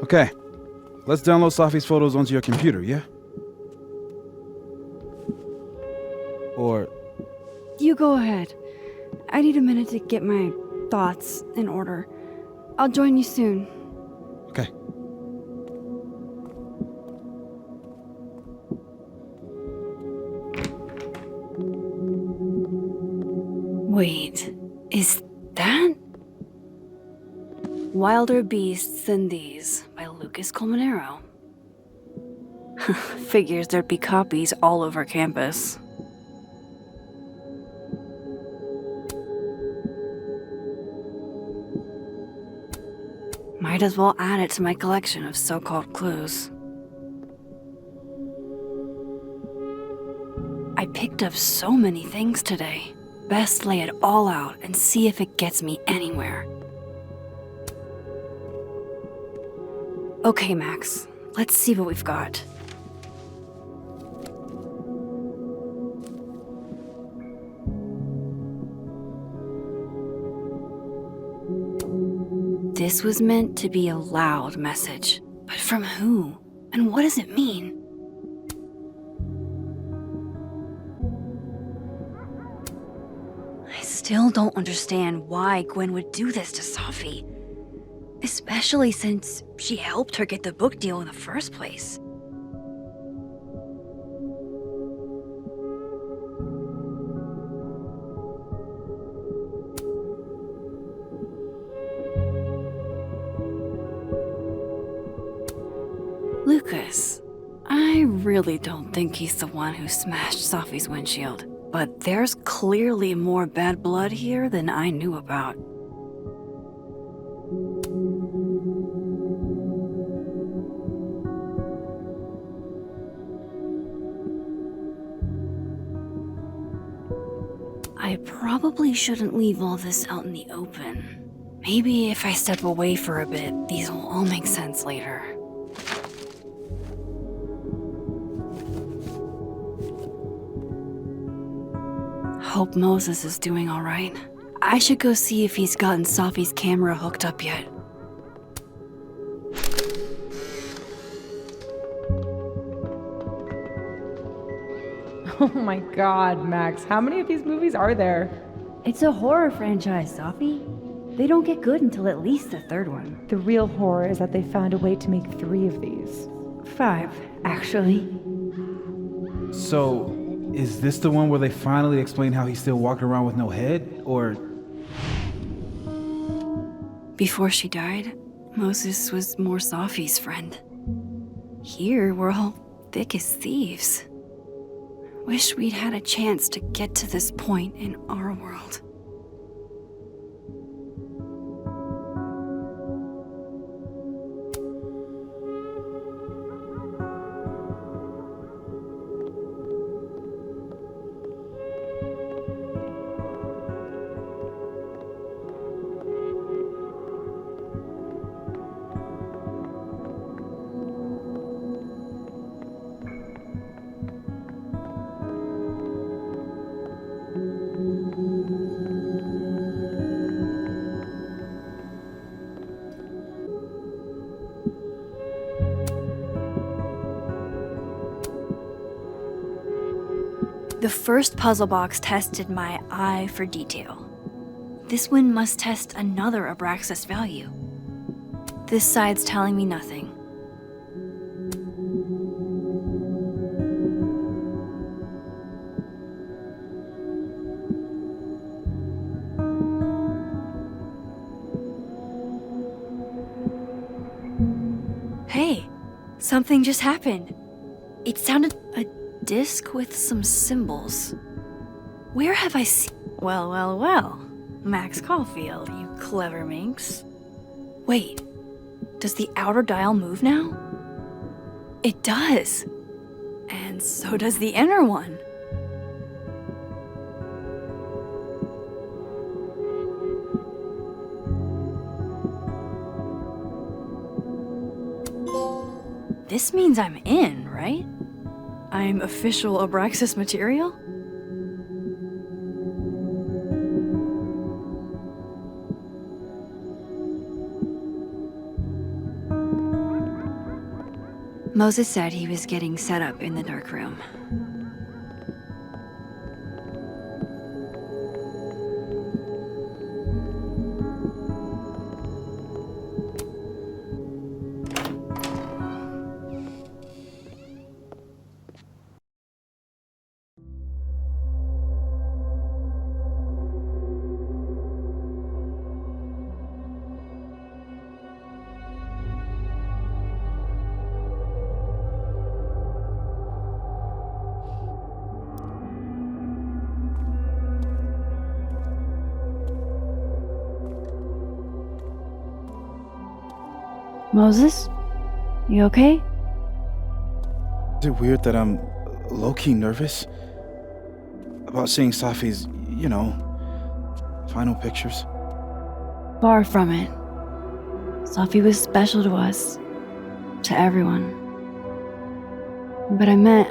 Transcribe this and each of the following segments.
Okay, let's download Safi's photos onto your computer, yeah? Or... You go ahead. I need a minute to get my thoughts in order. I'll join you soon. Okay. Wait, is that? Wilder Beasts Than These by Lucas Colmenero. Figures there'd be copies all over campus. Might as well add it to my collection of so-called clues. I picked up so many things today. Best lay it all out and see if it gets me anywhere. Okay, Max, let's see what we've got. This was meant to be a loud message, but from who? And what does it mean? I still don't understand why Gwen would do this to Safi. Especially since she helped her get the book deal in the first place. Lucas, I really don't think he's the one who smashed Safi's windshield, but there's clearly more bad blood here than I knew about. I probably shouldn't leave all this out in the open. Maybe if I step away for a bit, these will all make sense later. Hope Moses is doing all right. I should go see if he's gotten Safi's camera hooked up yet. Oh my god, Max, how many of these movies are there? It's a horror franchise, Safi. They don't get good until at least the third one. The real horror is that they found a way to make 3 of these. 5, actually. So, is this the one where they finally explain how he's still walking around with no head? Or... Before she died, Moses was more Safi's friend. Here, we're all thick as thieves. Wish we'd had a chance to get to this point in our world. The first puzzle box tested my eye for detail. This one must test another Abraxas value. This side's telling me nothing. Hey, something just happened. It sounded a disc with some symbols. Where have I seen? Well. Max Caulfield, you clever minx. Wait, does the outer dial move now? It does. And so does the inner one. This means I'm in, right? I'm official Abraxas material? Moses said he was getting set up in the dark room. Moses? You okay? Is it weird that I'm low-key nervous about seeing Safi's, final pictures? Far from it. Safi was special to us. To everyone. But I meant,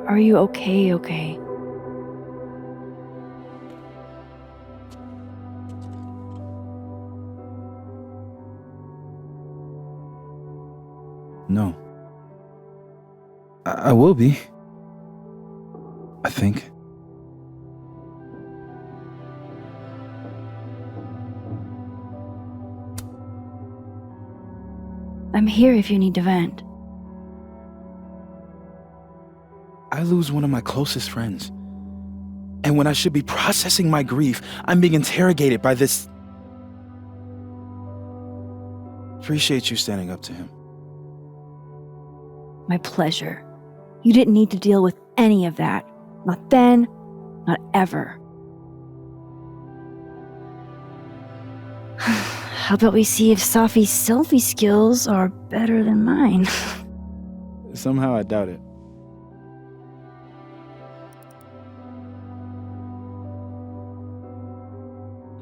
are you okay? No. I will be. I think. I'm here if you need to vent. I lose one of my closest friends. And when I should be processing my grief, I'm being interrogated by this. Appreciate you standing up to him. My pleasure. You didn't need to deal with any of that. Not then, not ever. How about we see if Safi's selfie skills are better than mine? Somehow I doubt it.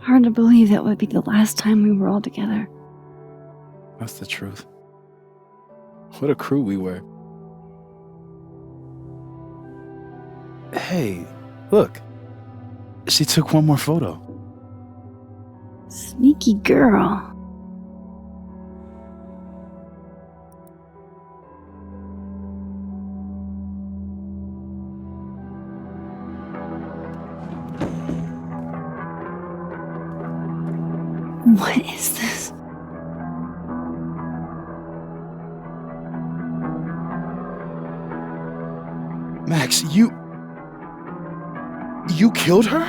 Hard to believe that would be the last time we were all together. That's the truth. What a crew we were. Hey, look. She took one more photo. Sneaky girl. What is this? Max, you killed her?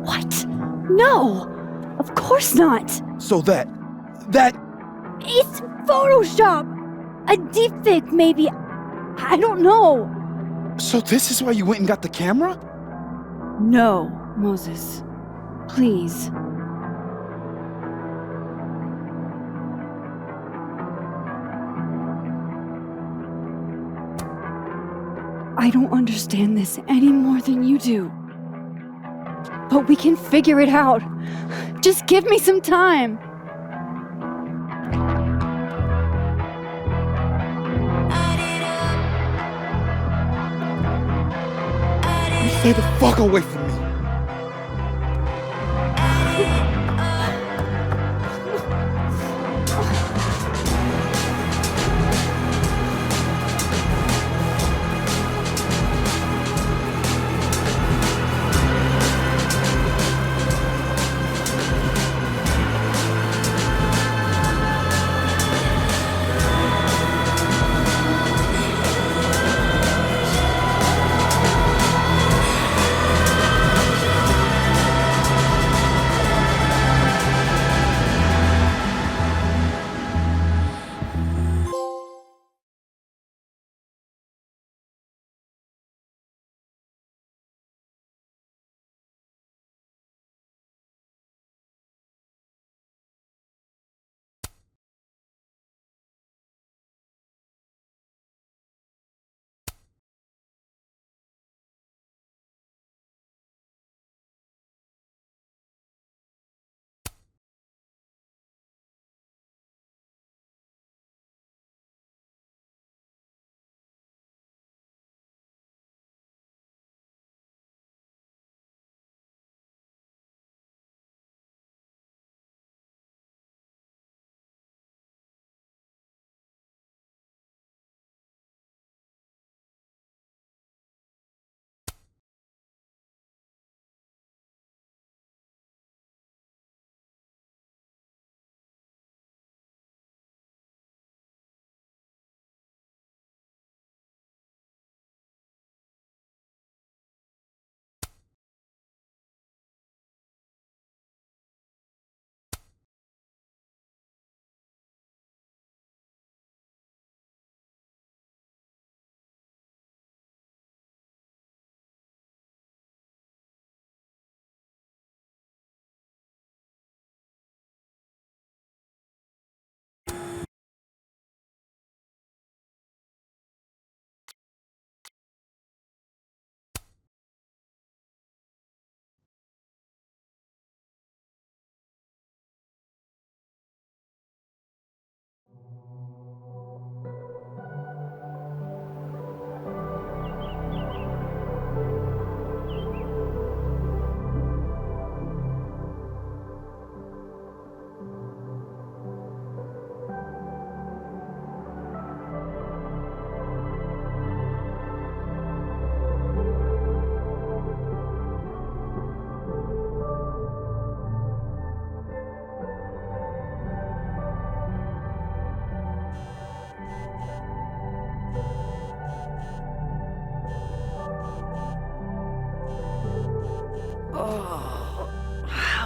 What? No! Of course not! So that... It's Photoshop! A deepfake, maybe. I don't know. So this is why you went and got the camera? No, Moses. Please. I don't understand this any more than you do. But we can figure it out. Just give me some time. Stay the fuck away from me.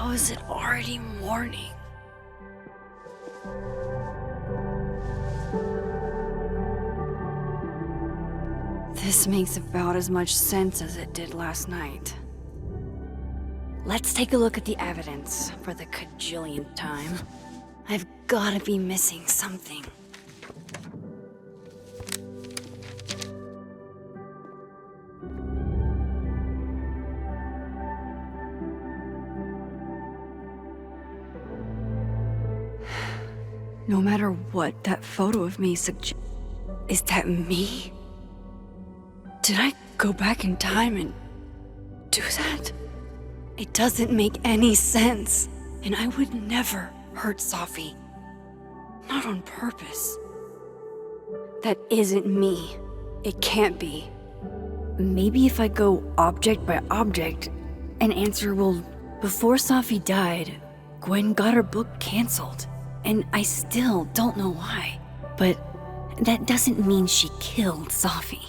How is it already morning? This makes about as much sense as it did last night. Let's take a look at the evidence for the cajillionth time. I've gotta be missing something. No matter what that photo of me suggests, is that me? Did I go back in time and do that? It doesn't make any sense, and I would never hurt Sophie. Not on purpose. That isn't me. It can't be. Maybe if I go object by object and answer, well, before Sophie died, Gwen got her book canceled. And I still don't know why. But that doesn't mean she killed Sophie.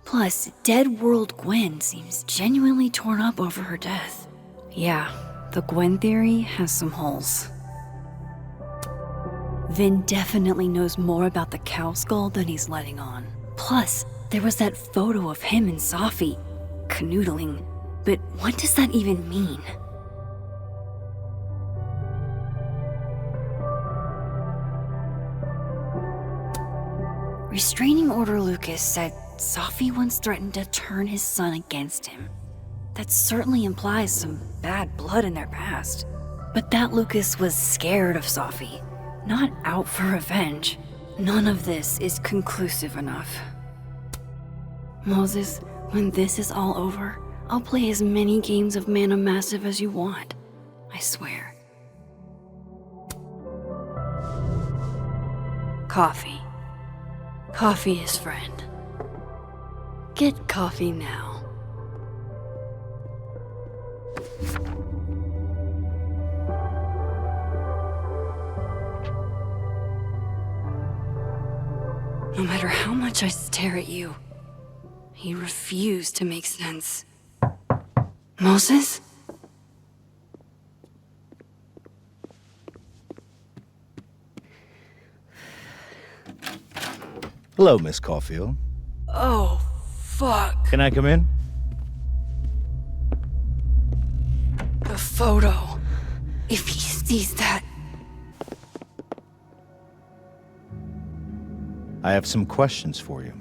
Plus, Dead World Gwen seems genuinely torn up over her death. Yeah, the Gwen theory has some holes. Vin definitely knows more about the cow skull than he's letting on. Plus, there was that photo of him and Sophie canoodling. But what does that even mean? Restraining Order Lucas said Sophie once threatened to turn his son against him. That certainly implies some bad blood in their past. But that Lucas was scared of Sophie, not out for revenge. None of this is conclusive enough. Moses, when this is all over, I'll play as many games of Mana Massive as you want. I swear. Coffee. Coffee is friend. Get coffee now. No matter how much I stare at you, you refuse to make sense. Moses? Hello, Miss Caulfield. Oh, fuck. Can I come in? The photo. If he sees that. I have some questions for you.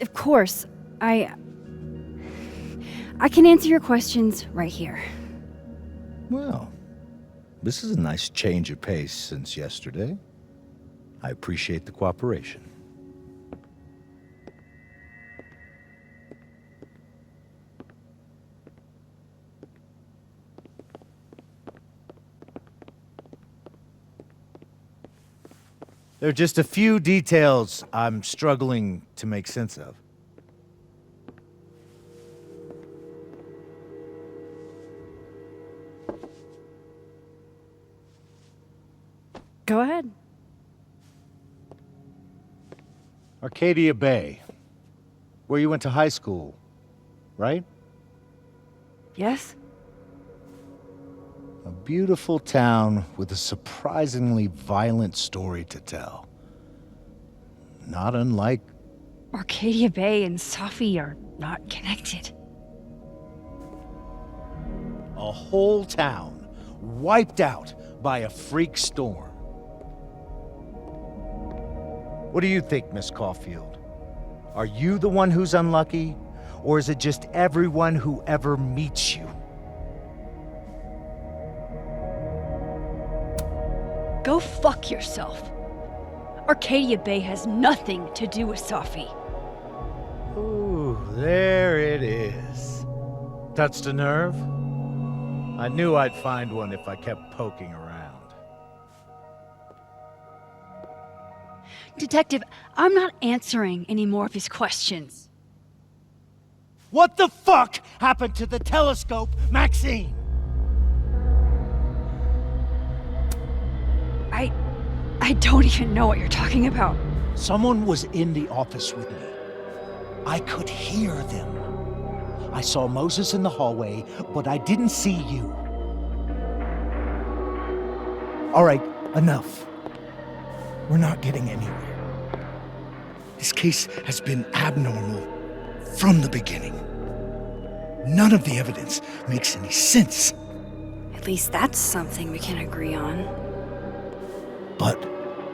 Of course, I can answer your questions right here. Well, this is a nice change of pace since yesterday. I appreciate the cooperation. There are just a few details I'm struggling to make sense of. Go ahead. Arcadia Bay, where you went to high school, right? Yes? A beautiful town with a surprisingly violent story to tell. Not unlike... Arcadia Bay and Sophie are not connected. a whole town wiped out by a freak storm. What do you think, Miss Caulfield? Are you the one who's unlucky, or is it just everyone who ever meets you? Go fuck yourself. Arcadia Bay has nothing to do with Sophie. Ooh, there it is. Touched a nerve? I knew I'd find one if I kept poking around. Detective, I'm not answering any more of his questions. What the fuck happened to the telescope, Maxine? I don't even know what you're talking about. Someone was in the office with me. I could hear them. I saw Moses in the hallway, but I didn't see you. All right, enough. We're not getting anywhere. This case has been abnormal from the beginning. None of the evidence makes any sense. At least that's something we can agree on. But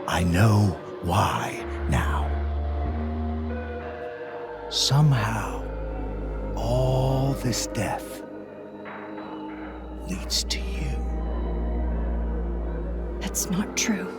I know why now. Somehow, all this death leads to you. That's not true.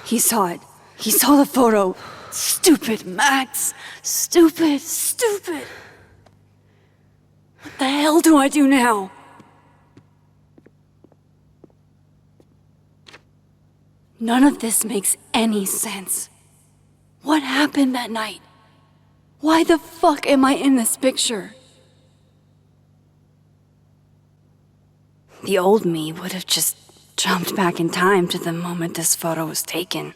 He saw it. He saw the photo. Stupid, Max. Stupid, stupid. What the hell do I do now? None of this makes any sense. What happened that night? Why the fuck am I in this picture? The old me would have just jumped back in time to the moment this photo was taken.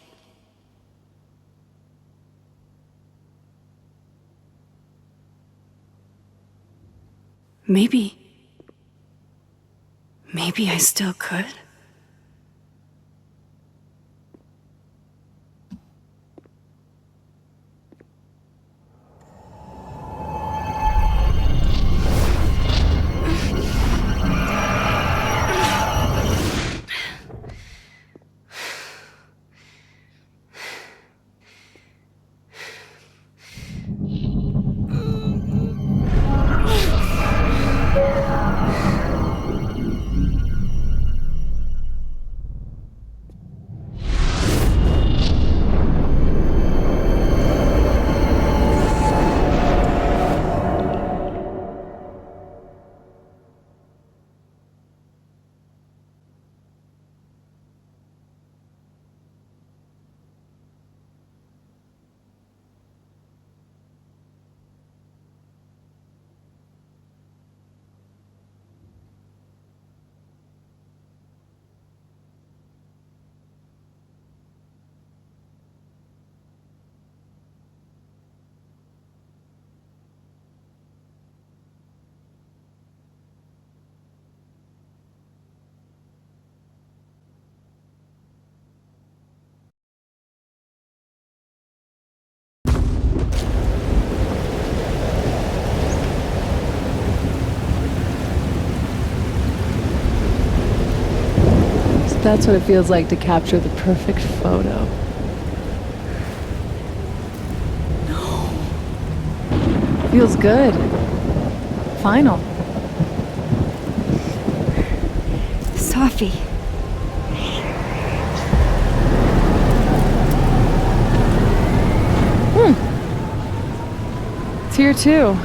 Maybe I still could. That's what it feels like to capture the perfect photo. No. Feels good. Final. Sophie. It's here too.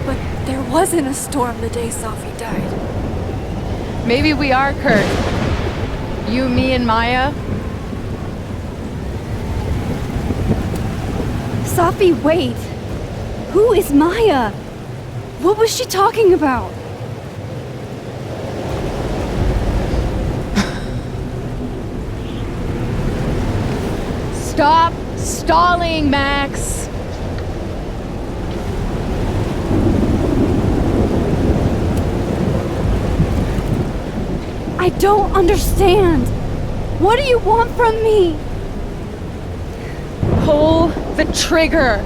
But there wasn't a storm the day Sophie died. Maybe we are Kurt. You, me, and Maya. Sophie, wait. Who is Maya? What was she talking about? Stop stalling, Max. I don't understand. What do you want from me? Pull the trigger.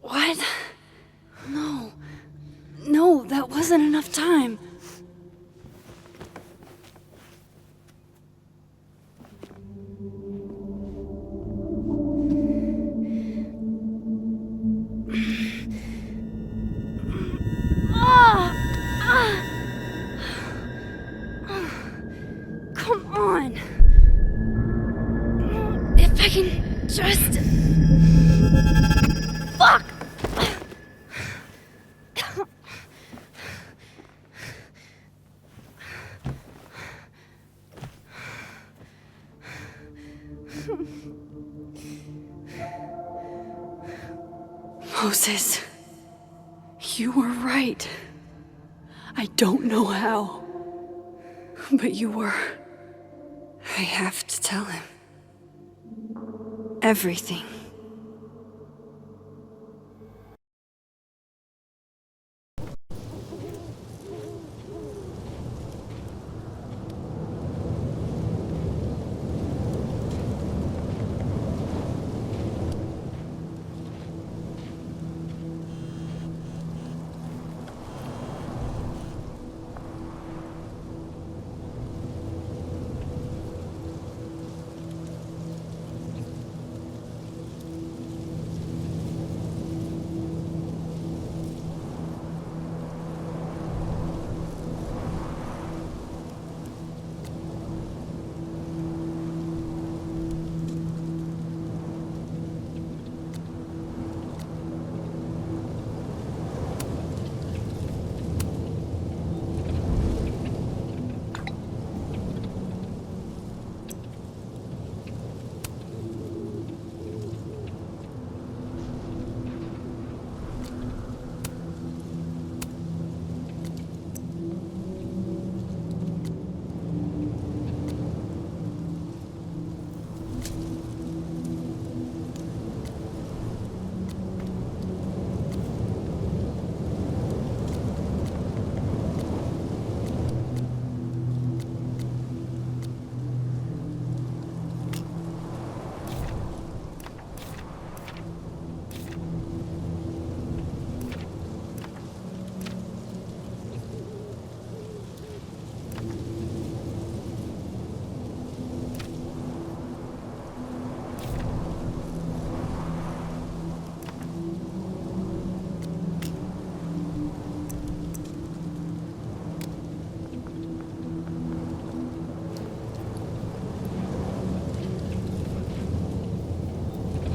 What? No, that wasn't enough time. Moses, you were right. I don't know how, but you were. I have to tell him. Everything.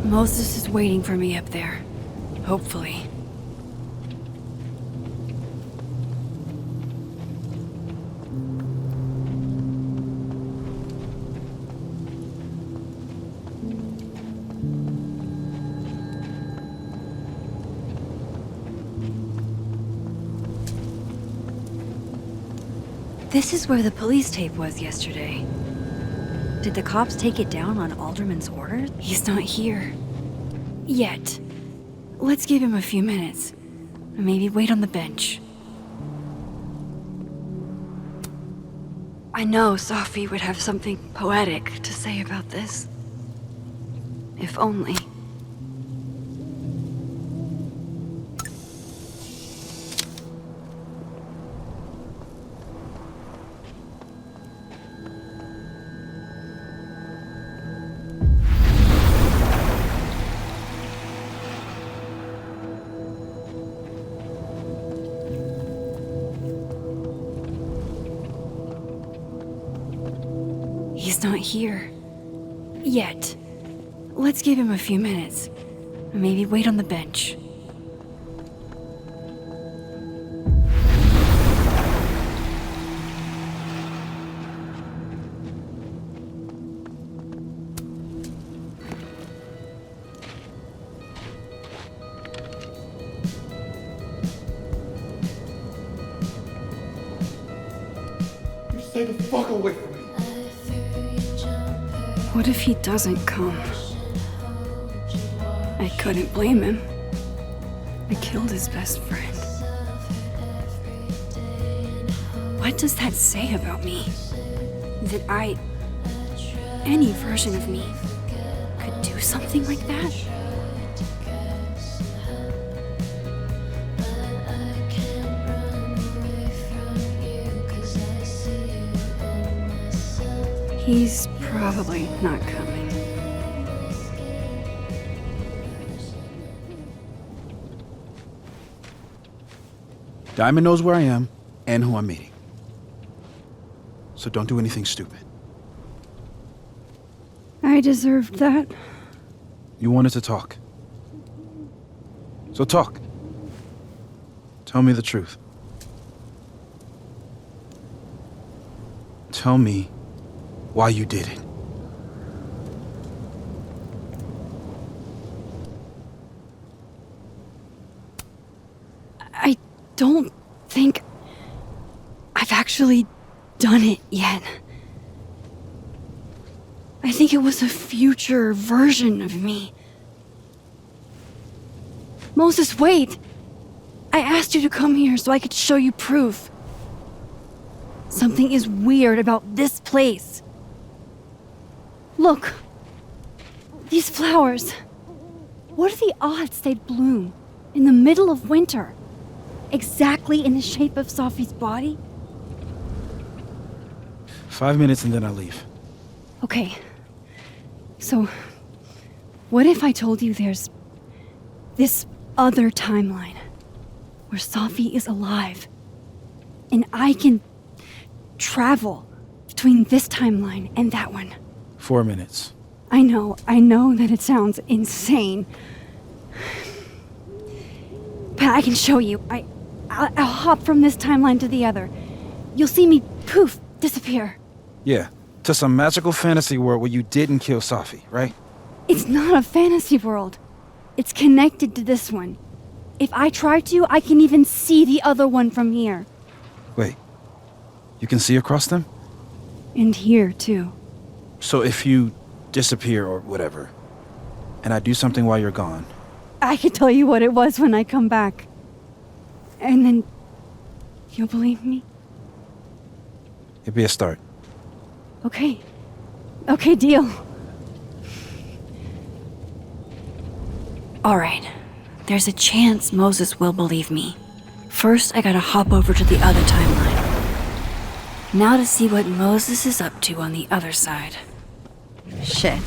Moses is waiting for me up there. Hopefully. This is where the police tape was yesterday. Did the cops take it down on Alderman's orders? He's not here. Yet. Let's give him a few minutes. Maybe wait on the bench. I know Sophie would have something poetic to say about this. If only. He's not here. Yet. Let's give him a few minutes. Maybe wait on the bench. Stay the fuck away from me. What if he doesn't come? I couldn't blame him. I killed his best friend. What does that say about me? That any version of me, could do something like that? He's probably not coming. Diamond knows where I am and who I'm meeting. So don't do anything stupid. I deserved that. You wanted to talk. So talk. Tell me the truth. Tell me why you did it. don't think I've actually done it yet. I think it was a future version of me. Moses, wait! I asked you to come here so I could show you proof. Something is weird about this place. Look. These flowers. What are the odds they'd bloom in the middle of winter? Exactly in the shape of Sophie's body? 5 minutes and then I leave. Okay. So, what if I told you there's this other timeline where Sophie is alive and I can travel between this timeline and that one? 4 minutes. I know that it sounds insane. But I can show you. I'll hop from this timeline to the other. You'll see me, poof, disappear. Yeah, to some magical fantasy world where you didn't kill Sophie, right? It's not a fantasy world. It's connected to this one. If I try to, I can even see the other one from here. Wait, you can see across them? And here, too. So if you disappear or whatever, and I do something while you're gone, I can tell you what it was when I come back. And then you'll believe me? it'd be a start. Okay. Okay, deal. Alright, there's a chance Moses will believe me. First, I gotta hop over to the other timeline. Now to see what Moses is up to on the other side. Shit.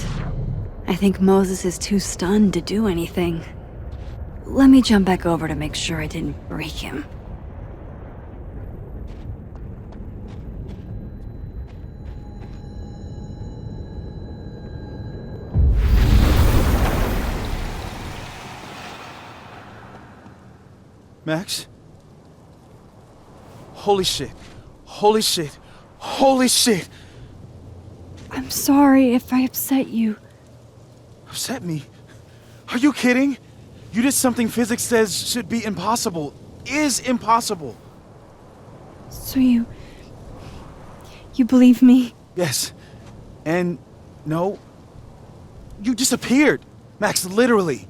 I think Moses is too stunned to do anything. Let me jump back over to make sure I didn't break him. Max? Holy shit. Holy shit. Holy shit. I'm sorry if I upset you. Upset me? Are you kidding? You did something physics says should be impossible. Is impossible. So you believe me? Yes. And no. You disappeared. Max, literally.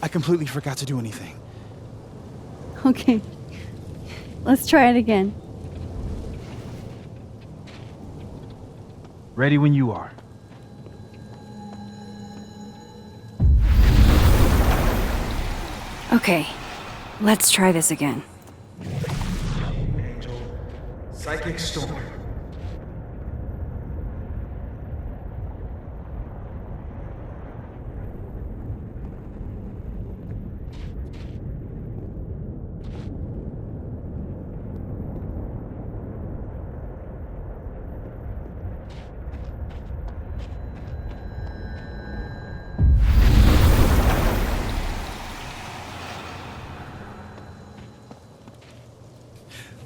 I completely forgot to do anything. Okay. Let's try it again. Ready when you are. Okay, let's try this again. Angel, psychic storm.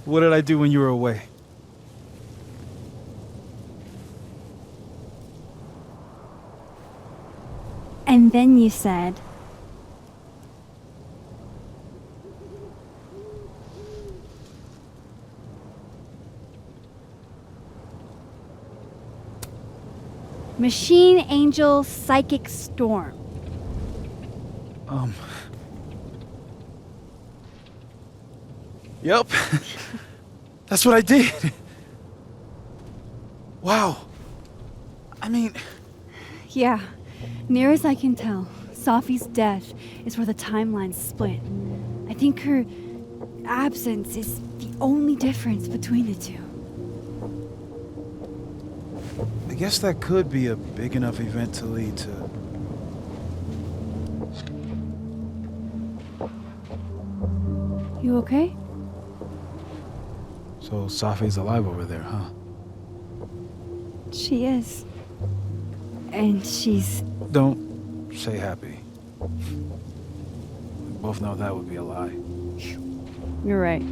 What did I do when you were away? And then you said, Machine Angel Psychic Storm. Yep. That's what I did. Wow. I mean, Yeah, near as I can tell, Sophie's death is where the timelines split. I think her absence is the only difference between the two. I guess that could be a big enough event to lead to... You okay? So Sophie's alive over there, huh? She is. And she's... Don't say happy. We both know that would be a lie. You're right.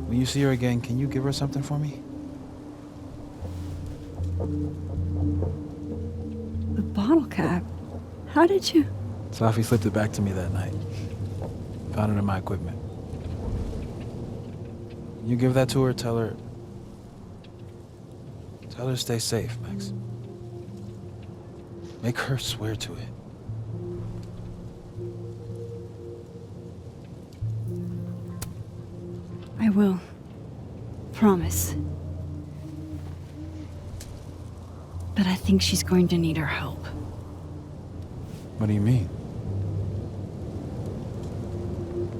When you see her again, can you give her something for me? The bottle cap? How did you... Sophie slipped it back to me that night. Found it in my equipment. You give that to her, tell her to stay safe, Max. Make her swear to it. I will. Promise. But I think she's going to need our help. What do you mean?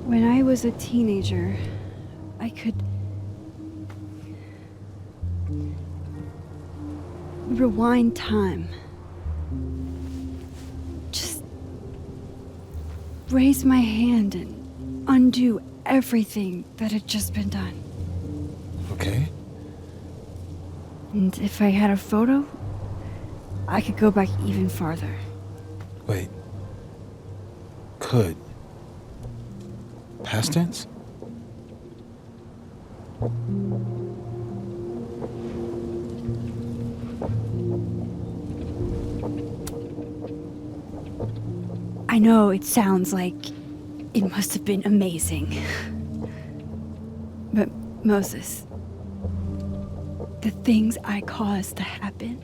When I was a teenager, I could rewind time. Just raise my hand and undo everything that had just been done. Okay. And if I had a photo, I could go back even farther. Wait. Could. Past tense? I know it sounds like it must have been amazing. But Moses, the things I caused to happen,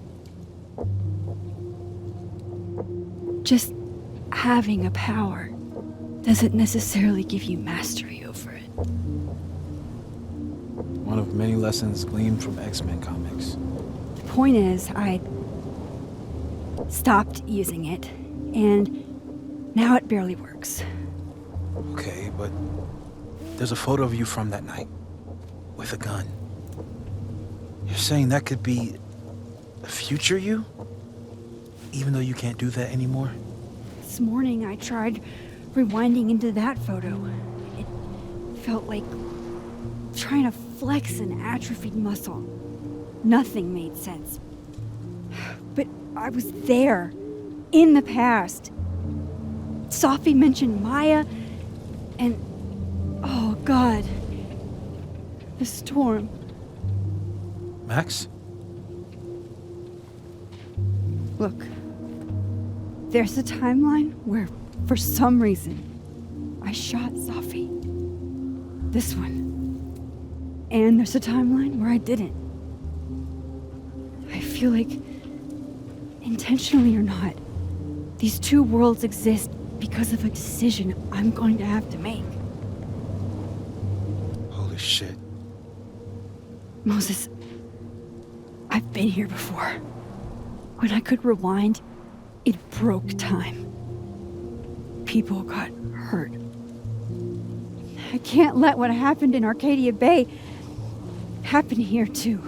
just having a power doesn't necessarily give you mastery over it. One of many lessons gleaned from X-Men comics. The point is, I stopped using it, and now it barely works. Okay, but there's a photo of you from that night with a gun. You're saying that could be a future you? Even though you can't do that anymore? This morning I tried rewinding into that photo. It felt like trying to flex an atrophied muscle. Nothing made sense. But I was there, in the past. Sophie mentioned Maya, and oh God, the storm. Max? Look, there's a timeline where, for some reason, I shot Sophie. This one. And there's a timeline where I didn't. I feel like, intentionally or not, these two worlds exist because of a decision I'm going to have to make. Holy shit. Moses, I've been here before. When I could rewind, it broke time. People got hurt. I can't let what happened in Arcadia Bay happen here too.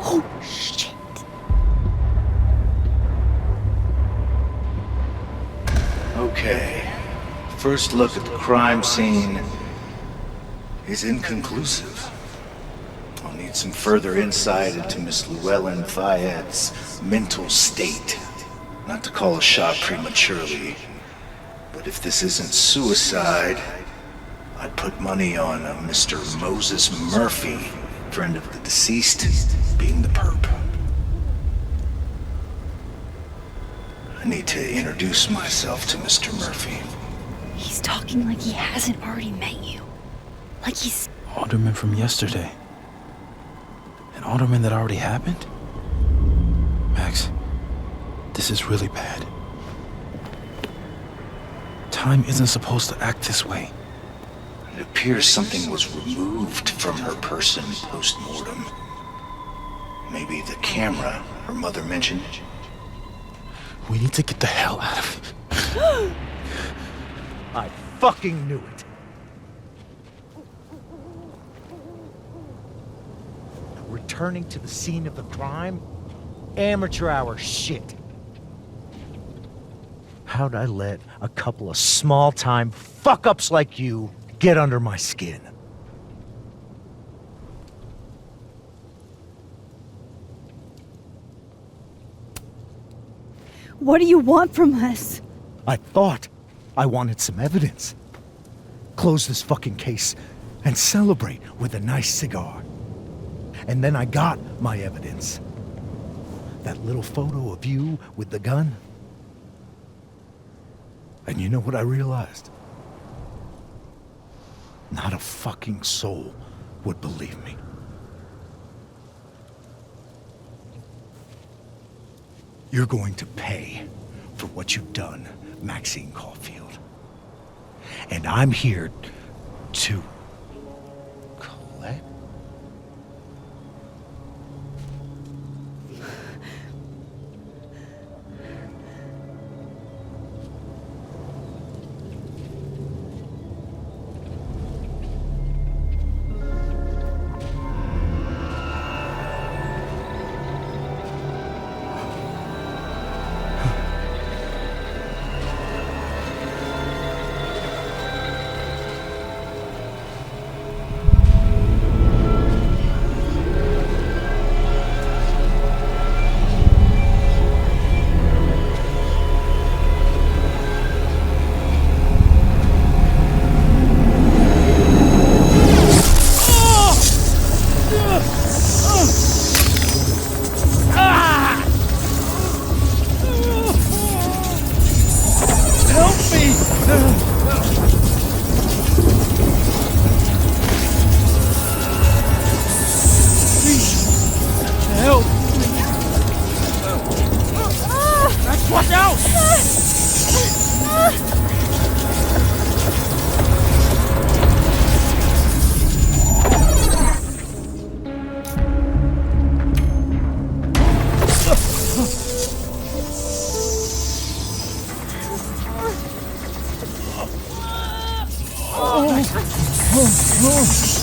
Oh, shit. Okay. First look at the crime scene is inconclusive. I'll need some further insight into Miss Llewellyn Fayette's mental state. Not to call a shot prematurely, but if this isn't suicide, I'd put money on a Mr. Moses Murphy, friend of the deceased, being the perp. I need to introduce myself to Mr. Murphy. He's talking like he hasn't already met you. Like he's... Alderman from yesterday. An alderman that already happened? Max, this is really bad. Time isn't supposed to act this way. It appears something was removed from her person post-mortem. Maybe the camera her mother mentioned. We need to get the hell out of here. I fucking knew it. Returning to the scene of the crime? Amateur hour shit. How'd I let a couple of small-time fuck-ups like you get under my skin? What do you want from us? I thought I wanted some evidence. Close this fucking case and celebrate with a nice cigar. And then I got my evidence. That little photo of you with the gun. And you know what I realized? Not a fucking soul would believe me. You're going to pay for what you've done, Maxine Caulfield. And I'm here to collect.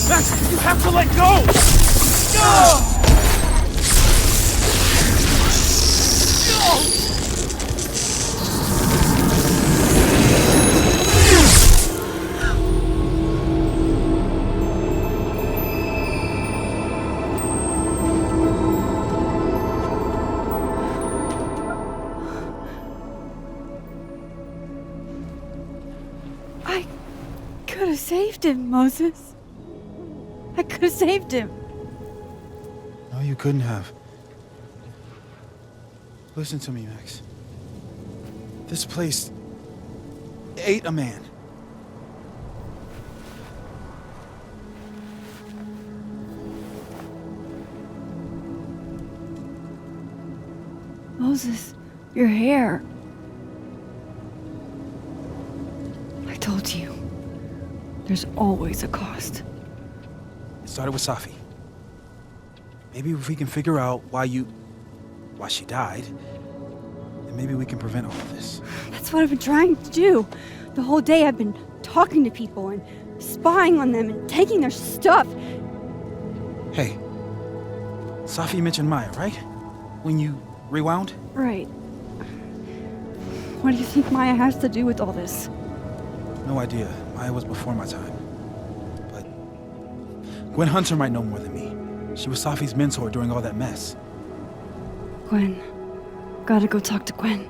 Max, you have to let go! I could have saved him, Moses. I could have saved him. No, you couldn't have. Listen to me, Max. This place ate a man. Moses, your hair. I told you. There's always a cost. It started with Safi. Maybe if we can figure out why she died, then maybe we can prevent all of this. That's what I've been trying to do. The whole day I've been talking to people and spying on them and taking their stuff. Hey, Safi mentioned Maya, right? When you rewound? Right. What do you think Maya has to do with all this? No idea. Maya was before my time. But Gwen Hunter might know more than me. She was Safi's mentor during all that mess. Gwen. Gotta go talk to Gwen.